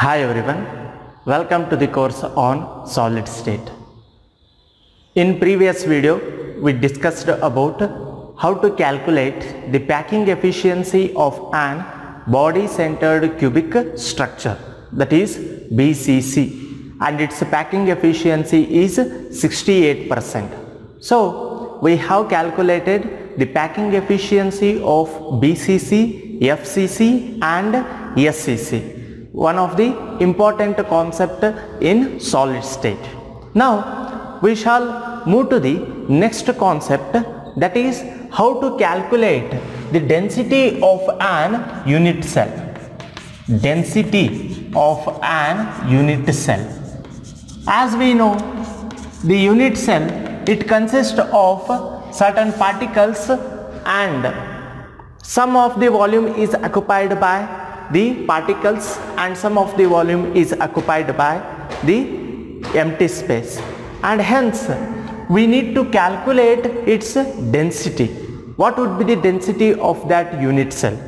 Hi everyone, welcome to the course on solid state. In previous video, we discussed about how to calculate the packing efficiency of an body-centered cubic structure, that is BCC, and its packing efficiency is 68%. So, we have calculated the packing efficiency of BCC, FCC and SCC. One of the important concept in solid state. Now we shall move to the next concept, that is how to calculate the density of an unit cell. Density of an unit cell. As we know, the unit cell, it consists of certain particles and some of the volume is occupied by the particles and some of the volume is occupied by the empty space, and hence we need to calculate its density. What would be the density of that unit cell?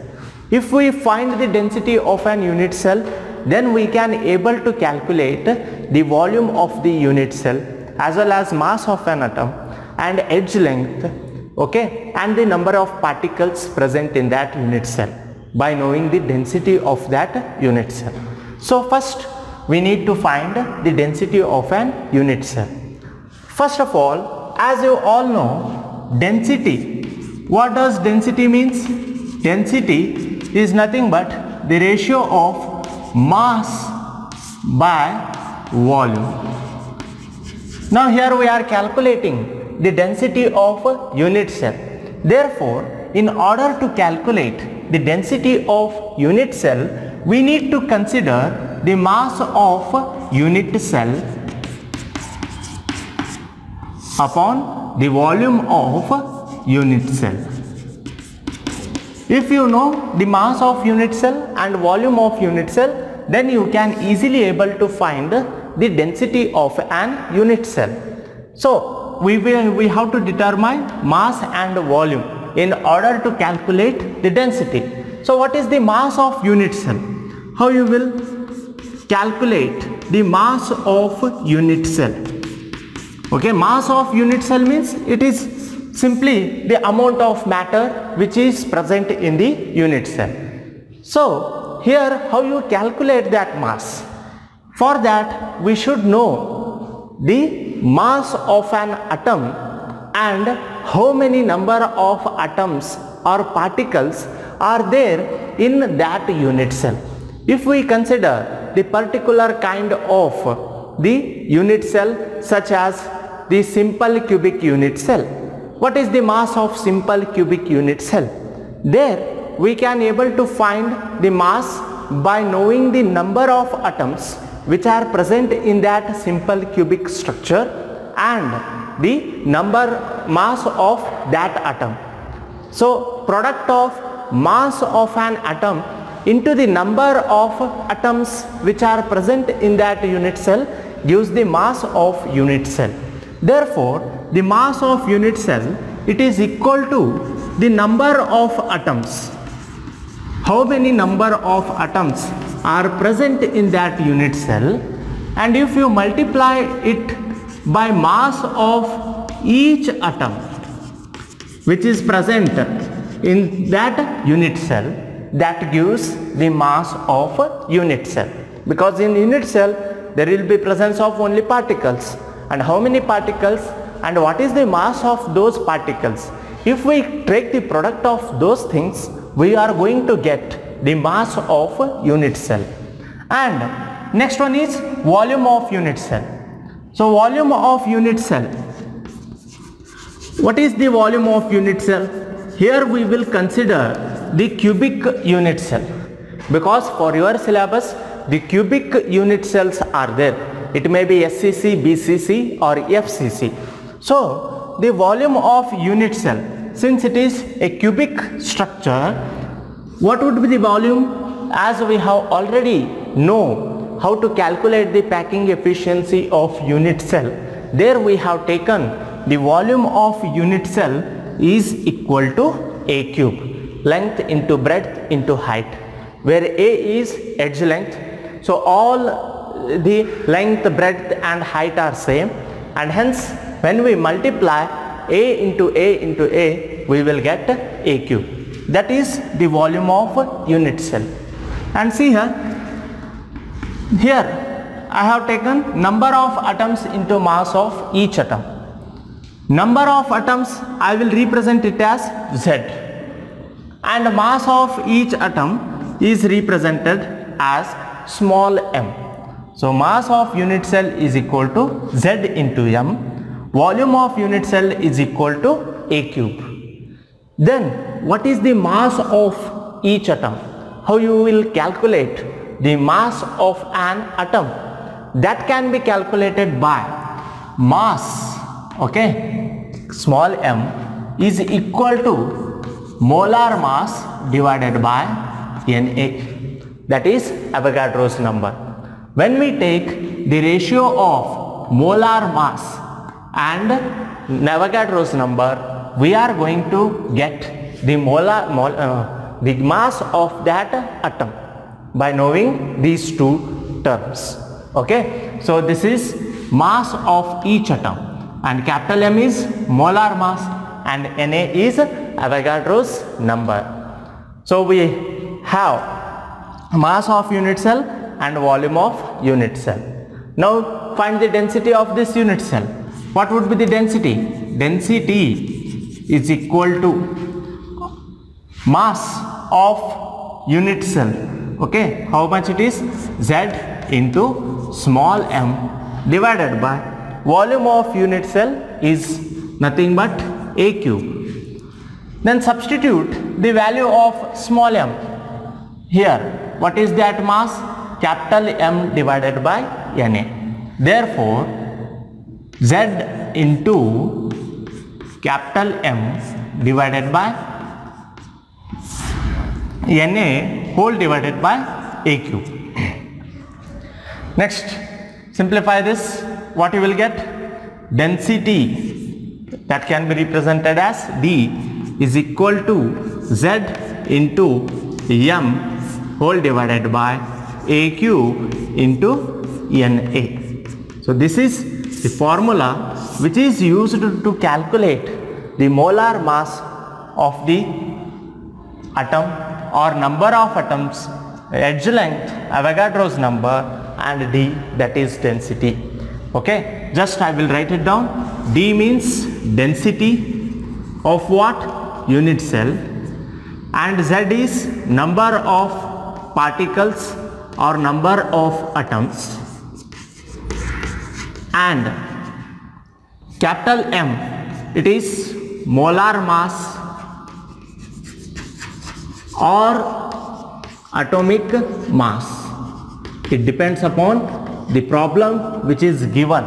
If we find the density of an unit cell, then we can able to calculate the volume of the unit cell as well as mass of an atom and edge length, okay, and the number of particles present in that unit cell by knowing the density of that unit cell. So first we need to find the density of an unit cell. First of all, as you all know, density, what does density means? Density is nothing but the ratio of mass by volume. Now here we are calculating the density of a unit cell. Therefore, in order to calculate the density of unit cell, we need to consider the mass of unit cell upon the volume of unit cell. If you know the mass of unit cell and volume of unit cell, then you can easily able to find the density of an unit cell. So we have to determine mass and volume in order to calculate the density. So what is the mass of unit cell? How you will calculate the mass of unit cell? Okay, mass of unit cell means it is simply the amount of matter which is present in the unit cell. So here how you calculate that mass? For that we should know the mass of an atom and how many number of atoms or particles are there in that unit cell. If we consider the particular kind of the unit cell such as the simple cubic unit cell, what is the mass of simple cubic unit cell? There we can able to find the mass by knowing the number of atoms which are present in that simple cubic structure and the mass of that atom. So product of mass of an atom into the number of atoms which are present in that unit cell gives the mass of unit cell. Therefore the mass of unit cell, it is equal to the number of atoms. How many number of atoms are present in that unit cell, and if you multiply it by mass of each atom which is present in that unit cell, that gives the mass of unit cell. Because in unit cell there will be presence of only particles, and how many particles and what is the mass of those particles. If we take the product of those things, we are going to get the mass of unit cell. And next one is volume of unit cell. So volume of unit cell. What is the volume of unit cell? Here we will consider the cubic unit cell, because for your syllabus the cubic unit cells are there. It may be SCC, BCC or FCC. So the volume of unit cell, since it is a cubic structure, what would be the volume? As we have already know how to calculate the packing efficiency of unit cell, there we have taken the volume of unit cell is equal to A cube, length into breadth into height, where A is edge length. So all the length, breadth and height are same, and hence when we multiply A into A into A, we will get A cube. That is the volume of unit cell. And see here I have taken number of atoms into mass of each atom. Number of atoms I will represent it as Z, and mass of each atom is represented as small m. So mass of unit cell is equal to Z into m, volume of unit cell is equal to A cube. Then what is the mass of each atom? How you will calculate the mass of an atom? That can be calculated by mass, okay, small m is equal to molar mass divided by Na, that is Avogadro's number. When we take the ratio of molar mass and Avogadro's number, we are going to get the the mass of that atom by knowing these two terms. Okay, so this is mass of each atom, and capital M is molar mass and Na is Avogadro's number. So we have mass of unit cell and volume of unit cell. Now find the density of this unit cell. What would be the density? Density is equal to mass of unit cell. Okay, how much it is? Z into small m divided by volume of unit cell is nothing but A cube. Then substitute the value of small m here. What is that mass? Capital M divided by Na. Therefore Z into capital M divided by Na whole divided by A cube. Next, simplify this. What you will get? Density, that can be represented as D, is equal to Z into M whole divided by A cube into Na. So this is the formula which is used to calculate the molar mass of the atom or number of atoms, edge length, Avogadro's number, and D, that is density. Okay, just I will write it down. D means density of what? Unit cell, and Z is number of particles or number of atoms, and capital M, it is molar mass or atomic mass. It depends upon the problem which is given.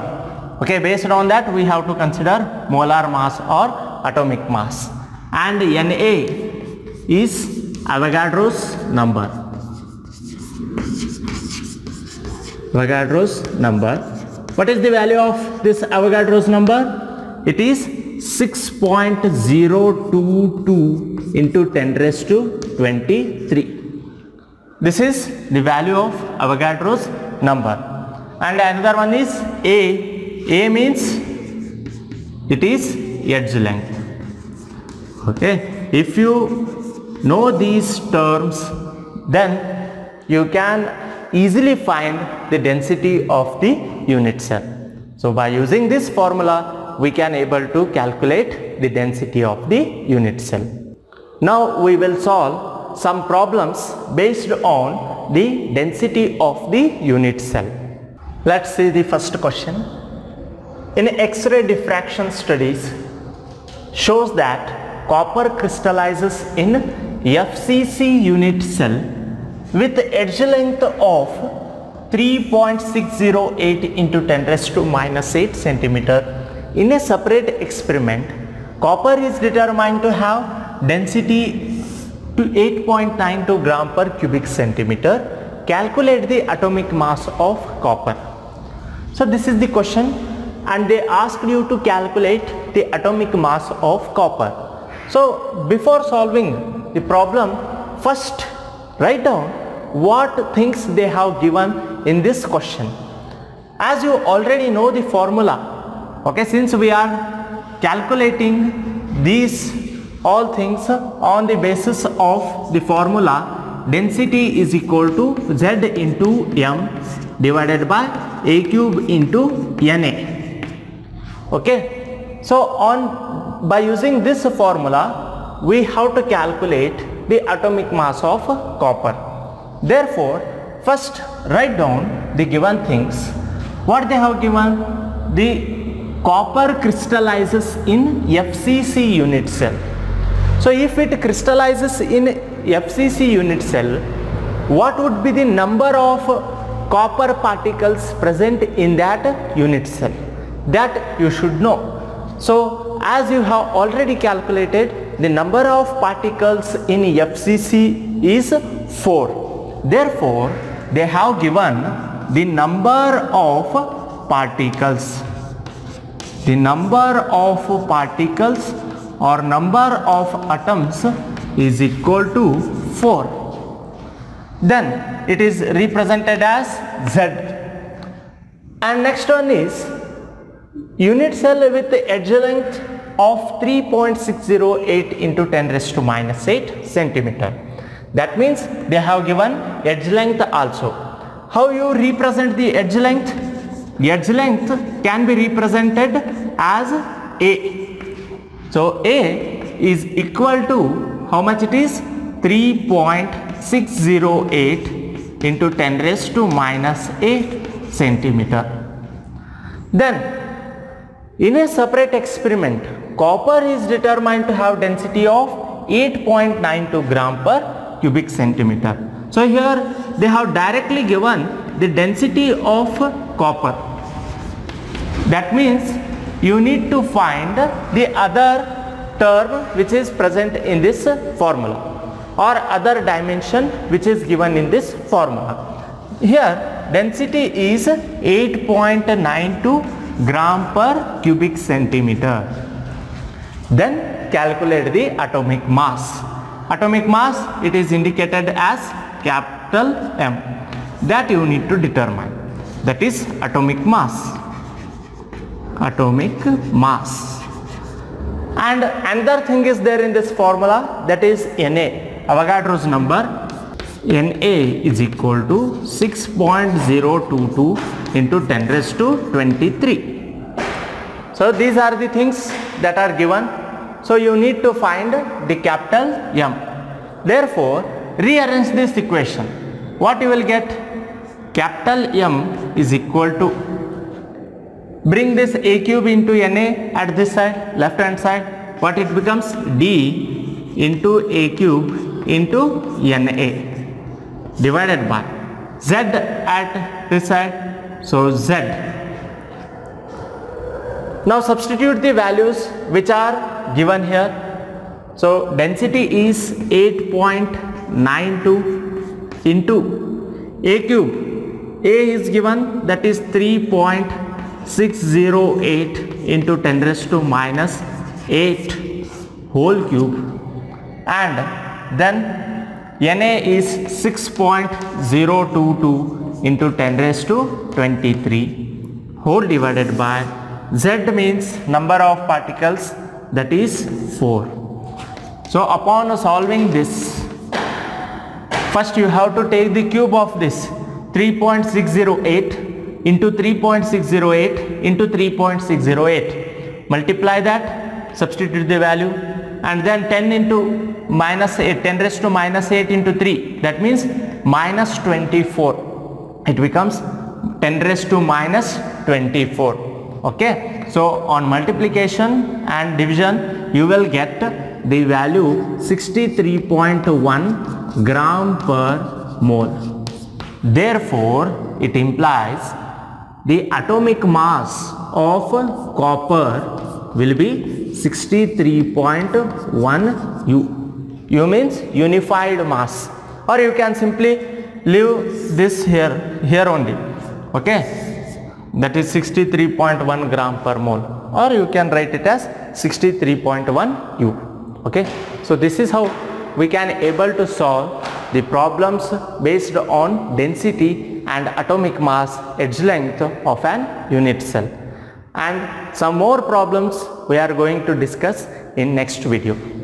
Okay, based on that we have to consider molar mass or atomic mass. And Na is Avogadro's number. Avogadro's number. What is the value of this Avogadro's number? It is 6.022 into 10 raised to 23. This is the value of Avogadro's number. And another one is A. A means it is edge length. Okay, if you know these terms, then you can easily find the density of the unit cell. So by using this formula, we can able to calculate the density of the unit cell. Now we will solve some problems based on the density of the unit cell. Let's see the first question. In X-ray diffraction studies shows that copper crystallizes in FCC unit cell with edge length of 3.608 into 10 raised to minus 8 centimeter. In a separate experiment, copper is determined to have density to 8.92 gram per cubic centimeter. Calculate the atomic mass of copper. So this is the question, and they asked you to calculate the atomic mass of copper. So before solving the problem, first write down what things they have given in this question. As you already know the formula, okay, since we are calculating these all things on the basis of the formula, density is equal to Z into M divided by A cube into Na. Okay, so by using this formula we have to calculate the atomic mass of copper. Therefore, first write down the given things. What they have given? The copper crystallizes in FCC unit cell. So if it crystallizes in FCC unit cell, what would be the number of copper particles present in that unit cell? That you should know. So as you have already calculated, the number of particles in FCC is 4. Therefore, they have given the number of particles. The number of particles or number of atoms is equal to 4. Then it is represented as Z. And next one is unit cell with the edge length of 3.608 into 10 raised to minus 8 centimeter. That means they have given edge length also. How you represent the edge length? The edge length can be represented as A. So A is equal to how much it is? 3.608 into 10 raised to minus 8 centimeter. Then in a separate experiment, copper is determined to have density of 8.92 gram per cubic centimeter. So here they have directly given the density of copper. That means you need to find the other term which is present in this formula or other dimension which is given in this formula. Here density is 8.92 gram per cubic centimeter. Then calculate the atomic mass. Atomic mass, it is indicated as capital M. That you need to determine. That is atomic mass. Atomic mass. And another thing is there in this formula, that is Na. Avogadro's number. Na is equal to 6.022 into 10 raised to 23. So these are the things that are given. So you need to find the capital M. Therefore, rearrange this equation. What you will get? Capital M is equal to, bring this A cube into Na at this side, left hand side. What it becomes? D into A cube into Na divided by Z at this side. So Z. Now substitute the values which are given here. So density is 8.92 into A cube. A is given, that is 3.608 into 10 raised to minus 8 whole cube, and then Na is 6.022 into 10 raised to 23 whole divided by Z means number of particles, that is 4. So upon solving this, first you have to take the cube of this 3.608 into 3.608 into 3.608. Multiply that, substitute the value, and then 10 into minus 8, 10 raised to minus 8 into 3, that means minus 24. It becomes 10 raised to minus 24. Okay, so on multiplication and division you will get the value 63.1 gram per mole. Therefore, it implies the atomic mass of copper will be 63.1 U. U means unified mass, or you can simply leave this here only. Okay, that is 63.1 gram per mole, or you can write it as 63.1 U. Okay, so this is how we can able to solve the problems based on density and atomic mass, edge length of an unit cell. And some more problems we are going to discuss in next video.